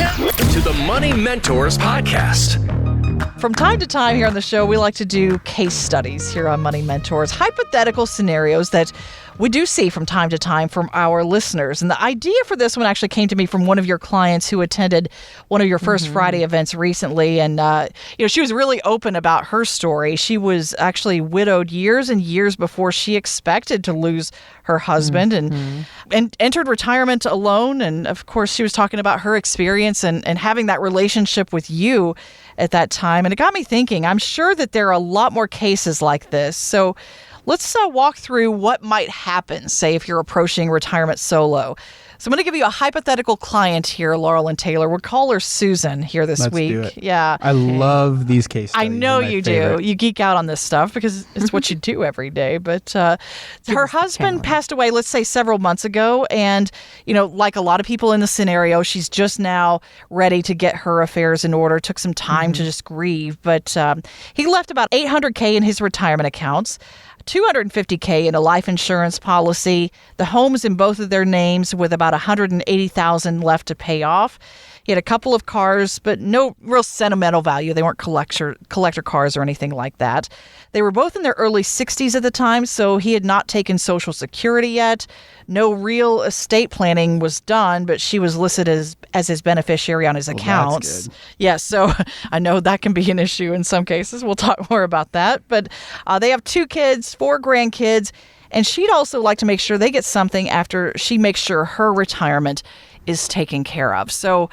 to the Money Mentors Podcast. From time to time here on the show, we like to do case studies here on Money Mentors, hypothetical scenarios that we do see from time to time from our listeners. And the idea for this one actually came to me from one of your clients who attended one of your First Friday events recently. And, she was really open about her story. She was actually widowed years and years before she expected to lose her husband and entered retirement alone. And of course, she was talking about her experience and having that relationship with you at that time. And it got me thinking, I'm sure that there are a lot more cases like this. So let's walk through what might happen, say, if you're approaching retirement solo. So I'm going to give you a hypothetical client here, Laurel and Taylor. We'll call her Susan here this week. Do it. Yeah. I love these case studies. I know you favorite. do. You geek out on this stuff because it's what you do every day. But her husband passed away, let's say, several months ago. And, like a lot of people in the scenario, she's just now ready to get her affairs in order. Took some time to just grieve. But he left about $800K in his retirement accounts. $250K in a life insurance policy. The home's in both of their names with about $180,000 left to pay off. He had a couple of cars, but no real sentimental value. They weren't collector cars or anything like that. They were both in their early 60s at the time, so he had not taken Social Security yet. No real estate planning was done, but she was listed as his beneficiary on his accounts. That's good. Yes, so I know that can be an issue in some cases. We'll talk more about that. But they have 2 kids, 4 grandkids, and she'd also like to make sure they get something after she makes sure her retirement is taken care of. So,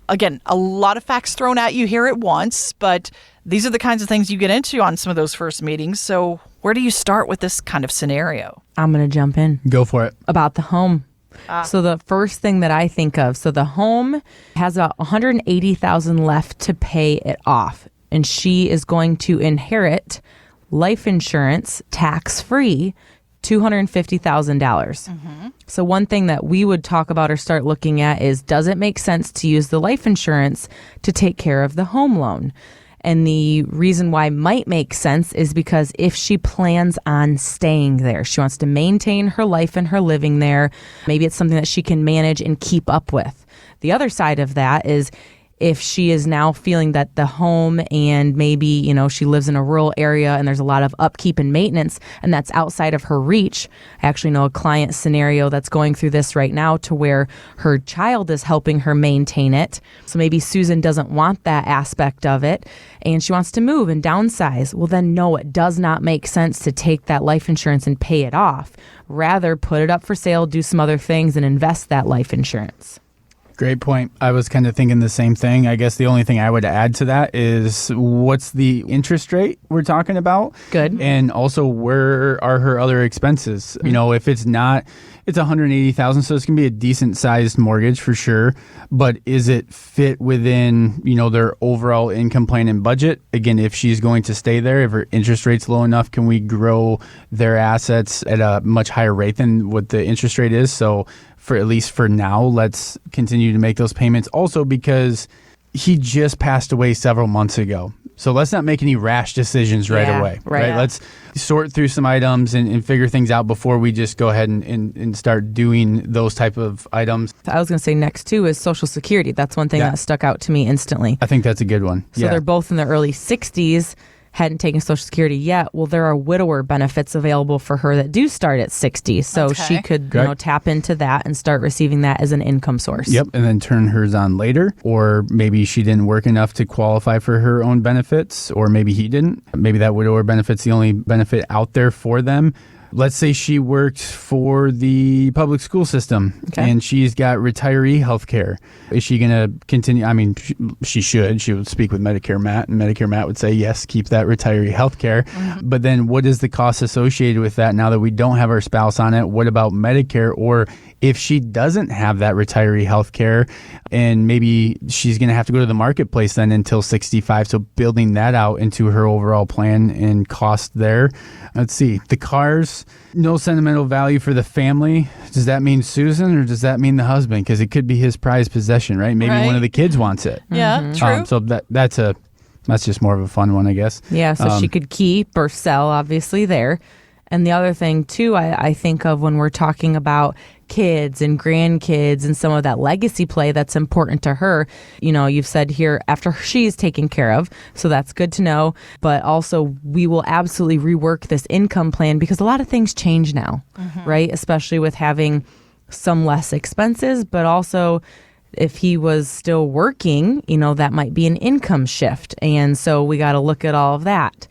again, a lot of facts thrown at you here at once, but these are the kinds of things you get into on some of those first meetings. So where do you start with this kind of scenario? I'm going to jump in. Go for it. About the home. So the first thing that I think of, so the home has about $180,000 left to pay it off, and she is going to inherit life insurance tax-free, $250,000. So one thing that we would talk about or start looking at is, does it make sense to use the life insurance to take care of the home loan? And the reason why might make sense is because if she plans on staying there, she wants to maintain her life and her living there, maybe it's something that she can manage and keep up with. The other side of that is if she is now feeling that the home and maybe, she lives in a rural area and there's a lot of upkeep and maintenance and that's outside of her reach. I actually know a client scenario that's going through this right now to where her child is helping her maintain it. So maybe Susan doesn't want that aspect of it and she wants to move and downsize. Well, then no, it does not make sense to take that life insurance and pay it off. Rather, put it up for sale, do some other things and invest that life insurance. Great point. I was kind of thinking the same thing. I guess the only thing I would add to that is what's the interest rate we're talking about? Good. And also where are her other expenses? If it's not, it's $180,000, so it's going to be a decent sized mortgage for sure. But is it fit within, their overall income plan and budget? Again, if she's going to stay there, if her interest rate's low enough, can we grow their assets at a much higher rate than what the interest rate is? So at least for now, let's continue to make those payments. Also because he just passed away several months ago. So let's not make any rash decisions right away. Right. Yeah. Let's sort through some items and figure things out before we just go ahead and start doing those type of items. I was going to say next too is Social Security. That's one thing that stuck out to me instantly. I think that's a good one. So they're both in their early 60s. Hadn't taken Social Security yet. Well, there are widower benefits available for her that do start at 60. So she could tap into that and start receiving that as an income source. Yep. And then turn hers on later. Or maybe she didn't work enough to qualify for her own benefits, or maybe he didn't. Maybe that widower benefit's the only benefit out there for them. Let's say she worked for the public school system and she's got retiree health care. Is she going to continue? I mean, she should. She would speak with Medicare Matt, and Medicare Matt would say, yes, keep that retiree health care. But then what is the cost associated with that now that we don't have our spouse on it? What about Medicare? Or if she doesn't have that retiree health care and maybe she's going to have to go to the marketplace then until 65. So building that out into her overall plan and cost there. Let's see. The cars, no sentimental value for the family. Does that mean Susan or does that mean the husband? Because it could be his prized possession, right? Maybe one of the kids wants it. Yeah, true. So that's just more of a fun one, I guess. Yeah, so she could keep or sell, obviously, there. And the other thing too, I think of when we're talking about kids and grandkids and some of that legacy play that's important to her. You know, you've said here after she's taken care of, so that's good to know. But also we will absolutely rework this income plan because a lot of things change now, right? Especially with having some less expenses, but also if he was still working, you know, that might be an income shift. And so we got to look at all of that.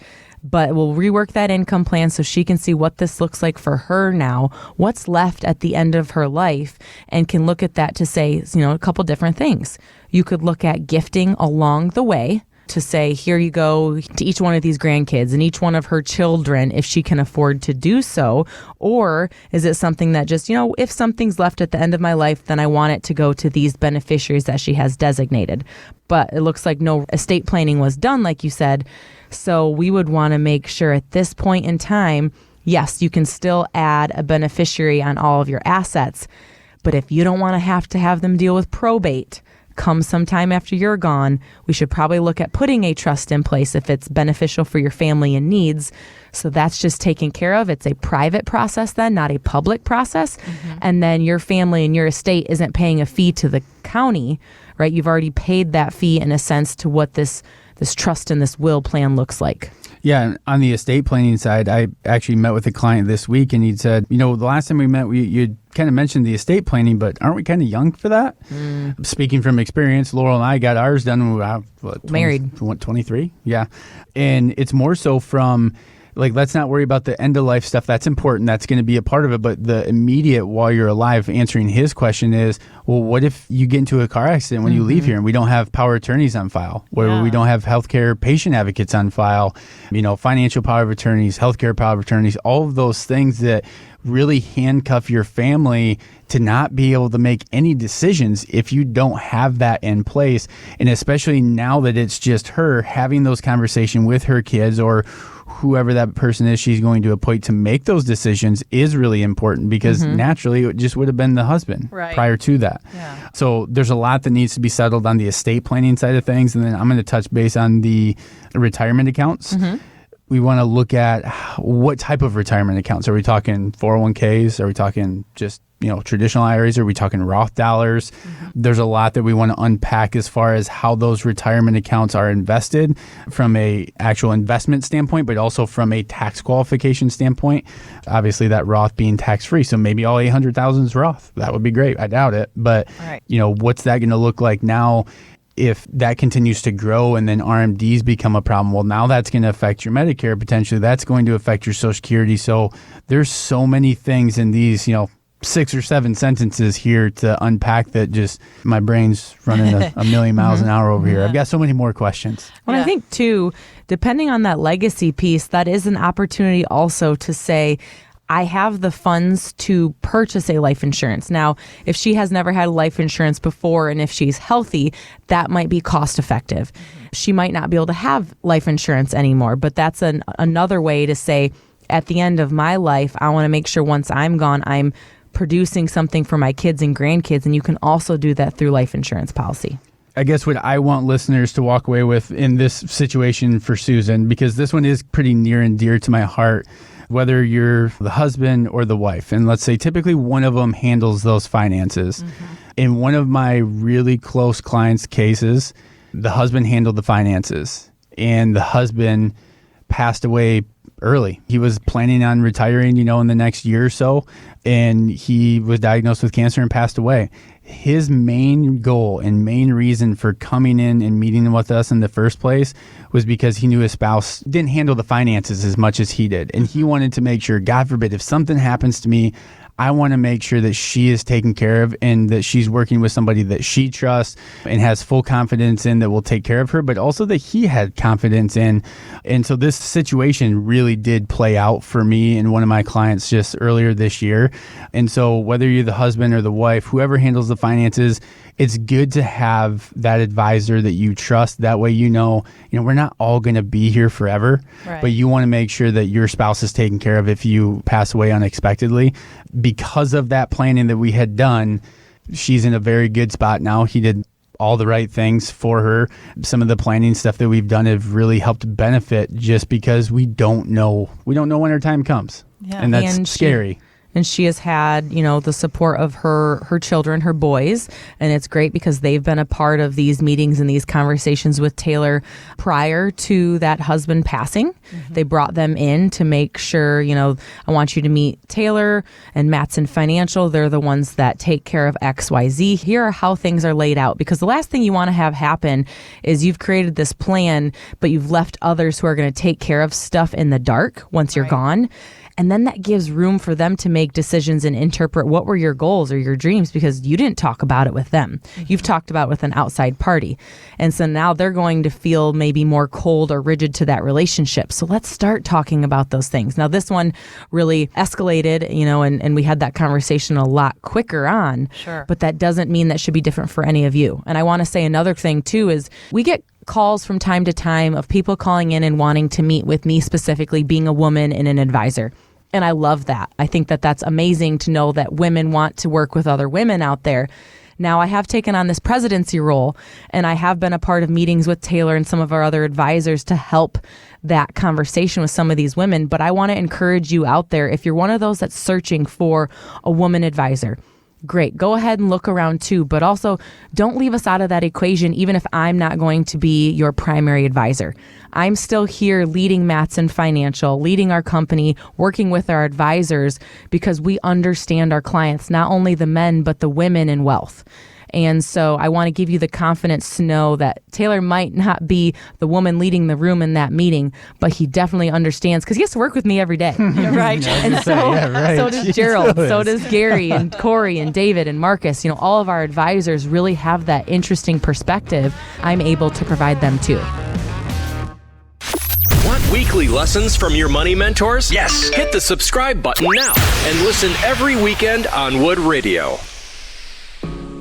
But we'll rework that income plan so she can see what this looks like for her now, what's left at the end of her life, and can look at that to say, you know, a couple different things. You could look at gifting along the way to say, here you go to each one of these grandkids and each one of her children if she can afford to do so. Or is it something that just, you know, if something's left at the end of my life, then I want it to go to these beneficiaries that she has designated. But it looks like no estate planning was done, like you said. So we would want to make sure at this point in time, yes, you can still add a beneficiary on all of your assets. But if you don't want to have them deal with probate come sometime after you're gone, we should probably look at putting a trust in place if it's beneficial for your family and needs. So that's just taken care of. It's a private process then, not a public process. And then your family and your estate isn't paying a fee to the county, right? You've already paid that fee in a sense to what this trust and this will plan looks like. Yeah, and on the estate planning side, I actually met with a client this week, and he'd said, you know, the last time we met, you kind of mentioned the estate planning, but aren't we kind of young for that? Speaking from experience, Laurel and I got ours done when we were married. 23? Yeah. And it's more so from, like, let's not worry about the end of life stuff. That's important. That's going to be a part of it. But the immediate while you're alive, answering his question is, well, what if you get into a car accident when you leave here and we don't have power attorneys on file, where we don't have healthcare patient advocates on file, you know, financial power of attorneys, healthcare power of attorneys, all of those things that really handcuff your family to not be able to make any decisions if you don't have that in place. And especially now that it's just her, having those conversations with her kids or whoever that person is she's going to appoint to make those decisions is really important, because naturally it just would have been the husband prior to that. Yeah. So there's a lot that needs to be settled on the estate planning side of things. And then I'm going to touch base on the retirement accounts. We want to look at what type of retirement accounts. Are we talking 401ks? Are we talking just, you know, traditional IRAs? Are we talking Roth dollars? There's a lot that we want to unpack as far as how those retirement accounts are invested from a actual investment standpoint, but also from a tax qualification standpoint. Obviously, that Roth being tax free, so maybe all 800,000 is Roth. That would be great. I doubt it, but you know, what's that going to look like now? If that continues to grow and then RMDs become a problem, well, now that's going to affect your Medicare potentially. That's going to affect your Social Security. So there's so many things in these, you know, 6 or 7 sentences here to unpack that just my brain's running a million miles an hour over here. I've got so many more questions. Well, I think too, depending on that legacy piece, that is an opportunity also to say, I have the funds to purchase a life insurance. Now, if she has never had life insurance before and if she's healthy, that might be cost effective. She might not be able to have life insurance anymore, but that's another way to say, at the end of my life, I want to make sure once I'm gone, I'm producing something for my kids and grandkids, and you can also do that through life insurance policy. I guess what I want listeners to walk away with in this situation for Susan, because this one is pretty near and dear to my heart, whether you're the husband or the wife. And let's say typically one of them handles those finances. In one of my really close clients' cases, the husband handled the finances and the husband passed away early. He was planning on retiring, you know, in the next year or so, and he was diagnosed with cancer and passed away. His main goal and main reason for coming in and meeting with us in the first place was because he knew his spouse didn't handle the finances as much as he did. And he wanted to make sure, God forbid, if something happens to me, I want to make sure that she is taken care of and that she's working with somebody that she trusts and has full confidence in that will take care of her, but also that he had confidence in. And so this situation really did play out for me and one of my clients just earlier this year. And so whether you're the husband or the wife, whoever handles the finances, it's good to have that advisor that you trust. That way, you know, we're not all going to be here forever, but you want to make sure that your spouse is taken care of if you pass away unexpectedly. Because of that planning that we had done, she's in a very good spot now. He did all the right things for her. Some of the planning stuff that we've done have really helped benefit just because we don't know when her time comes. Yeah. And that's And scary. And she has had, the support of her children, her boys. And it's great because they've been a part of these meetings and these conversations with Taylor prior to that husband passing. Mm-hmm. They brought them in to make sure, I want you to meet Taylor and Matson Financial. They're the ones that take care of XYZ. Here are how things are laid out. Because the last thing you want to have happen is you've created this plan, but you've left others who are going to take care of stuff in the dark once you're gone. And then that gives room for them to make decisions and interpret what were your goals or your dreams because you didn't talk about it with them. You've talked about it with an outside party. And so now they're going to feel maybe more cold or rigid to that relationship. So let's start talking about those things. Now, this one really escalated, and we had that conversation a lot quicker on. Sure. But that doesn't mean that should be different for any of you. And I want to say another thing, too, is we get calls from time to time of people calling in and wanting to meet with me specifically, being a woman and an advisor. And I love that. I think that that's amazing to know that women want to work with other women out there. Now, I have taken on this presidency role, and I have been a part of meetings with Taylor and some of our other advisors to help that conversation with some of these women. But I want to encourage you out there, if you're one of those that's searching for a woman advisor, great. Go ahead and look around too, but also don't leave us out of that equation, even if I'm not going to be your primary advisor. I'm still here leading Matson Financial, leading our company, working with our advisors because we understand our clients, not only the men, but the women in wealth. And so I want to give you the confidence to know that Taylor might not be the woman leading the room in that meeting, but he definitely understands because he has to work with me every day. Right. And so does Gerald, so does Gary and Corey and David and Marcus. All of our advisors really have that interesting perspective. I'm able to provide them too. Want weekly lessons from your money mentors? Yes. Hit the subscribe button now and listen every weekend on Wood Radio.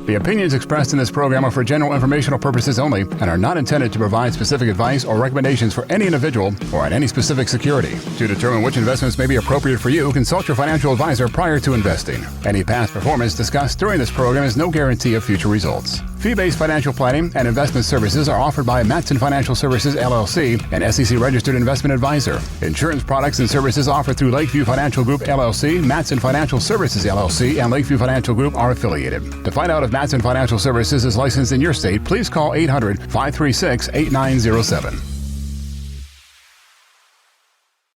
The opinions expressed in this program are for general informational purposes only and are not intended to provide specific advice or recommendations for any individual or on any specific security. To determine which investments may be appropriate for you, consult your financial advisor prior to investing. Any past performance discussed during this program is no guarantee of future results. Fee-based financial planning and investment services are offered by Matson Financial Services, LLC, an SEC-registered investment advisor. Insurance products and services offered through Lakeview Financial Group, LLC, Matson Financial Services, LLC, and Lakeview Financial Group are affiliated. To find out if Matson Financial Services is licensed in your state, please call 800-536-8907.